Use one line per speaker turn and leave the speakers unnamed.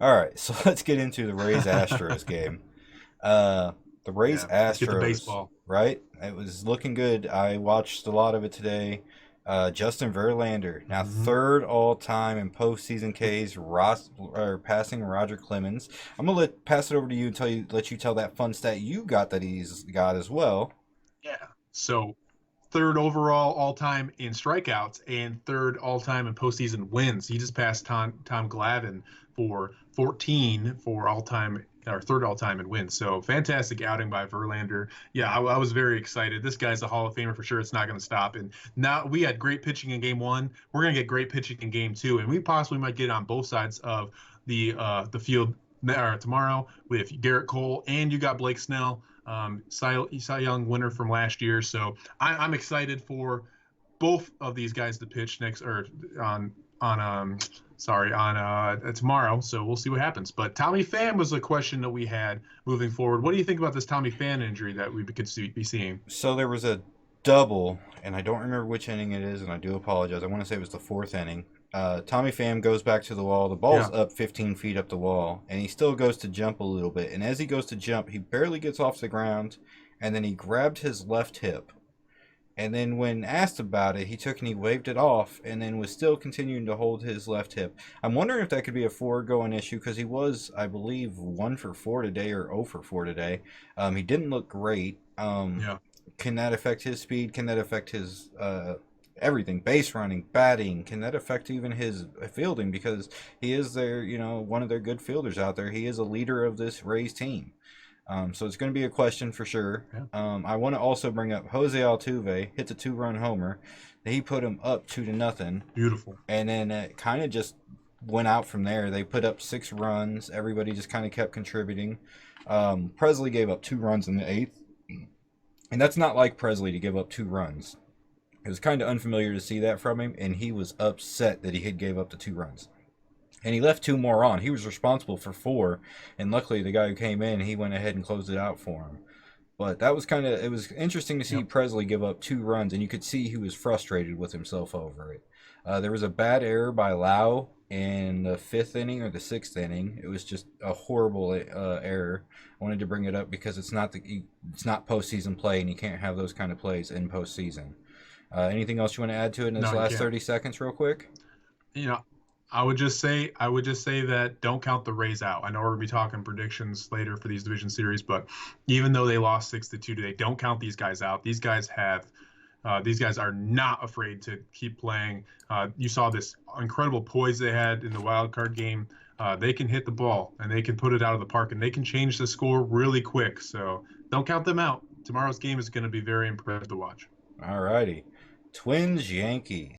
All right, so let's get into the Rays Astros game. Uh, the Rays
Yeah, let's get the
Astros,
baseball.
right? It was looking good. I watched a lot of it today. Justin Verlander, now
Hmm.
third all time in postseason Ks, passing Roger Clemens. I'm gonna pass it over to you and let you tell that fun stat you got that he's got as well.
Yeah. So third overall all time in strikeouts and third all time in postseason wins. He just passed Tom Glavine for 14 for all time or third all time in wins. So fantastic outing by Verlander. Yeah, I was very excited. This guy's a Hall of Famer for sure. It's not going to stop. And now we had great pitching in game one. We're going to get great pitching in game two, and we possibly might get it on both sides of the field tomorrow with Garrett Cole, and you got Blake Snell, Cy Young winner from last year. So I'm excited for both of these guys to pitch next or on sorry on tomorrow. So we'll see what happens. But Tommy Pham was a question that we had moving forward. What do you think about this Tommy Pham injury that we could be seeing?
So there was a double, and I don't remember which inning it is, and I do apologize. I want to say it was the fourth inning. Tommy Pham goes back to the wall. The ball's
Yeah,
up 15 feet up the wall, and he still goes to jump a little bit. And as he goes to jump, he barely gets off the ground, and then he grabbed his left hip. And then when asked about it, he took and he waved it off, and then was still continuing to hold his left hip. I'm wondering if that could be a foregoing issue because he was, I believe, 1 for 4 today or 0 for 4 today. He didn't look great.
yeah.
Can that affect his speed? Can that affect his everything? Base running, batting. Can that affect even his fielding? Because he is their, one of their good fielders out there. He is a leader of this Rays team. So it's going to be a question for sure.
Yeah.
I want to also bring up Jose Altuve hits a 2-run homer. He put him up 2-0,
Beautiful.
and then it kind of just went out from there. They put up 6 runs. Everybody just kind of kept contributing. Presley gave up 2 runs in the eighth, and that's not like Presley to give up 2 runs. It was kind of unfamiliar to see that from him, and he was upset that he had gave up the 2 runs. And he left 2 more on. He was responsible for 4, and luckily the guy who came in, he went ahead and closed it out for him. But that was it was interesting to see
Yep.
Presley give up 2 runs, and you could see he was frustrated with himself over it. There was a bad error by Lau in the fifth inning or the sixth inning. It was just a horrible error. I wanted to bring it up because it's not postseason play, and you can't have those kind of plays in postseason. Anything else you want to add to it in this
No, you
last
can't.
30 seconds, real quick?
You know, I would just say that don't count the Rays out. I know we're gonna be talking predictions later for these division series, but even though they lost 6-2 today, don't count these guys out. These guys are not afraid to keep playing. You saw this incredible poise they had in the wild card game. They can hit the ball and they can put it out of the park and they can change the score really quick. So don't count them out. Tomorrow's game is going to be very impressive to watch.
All righty. Twins, Yankees.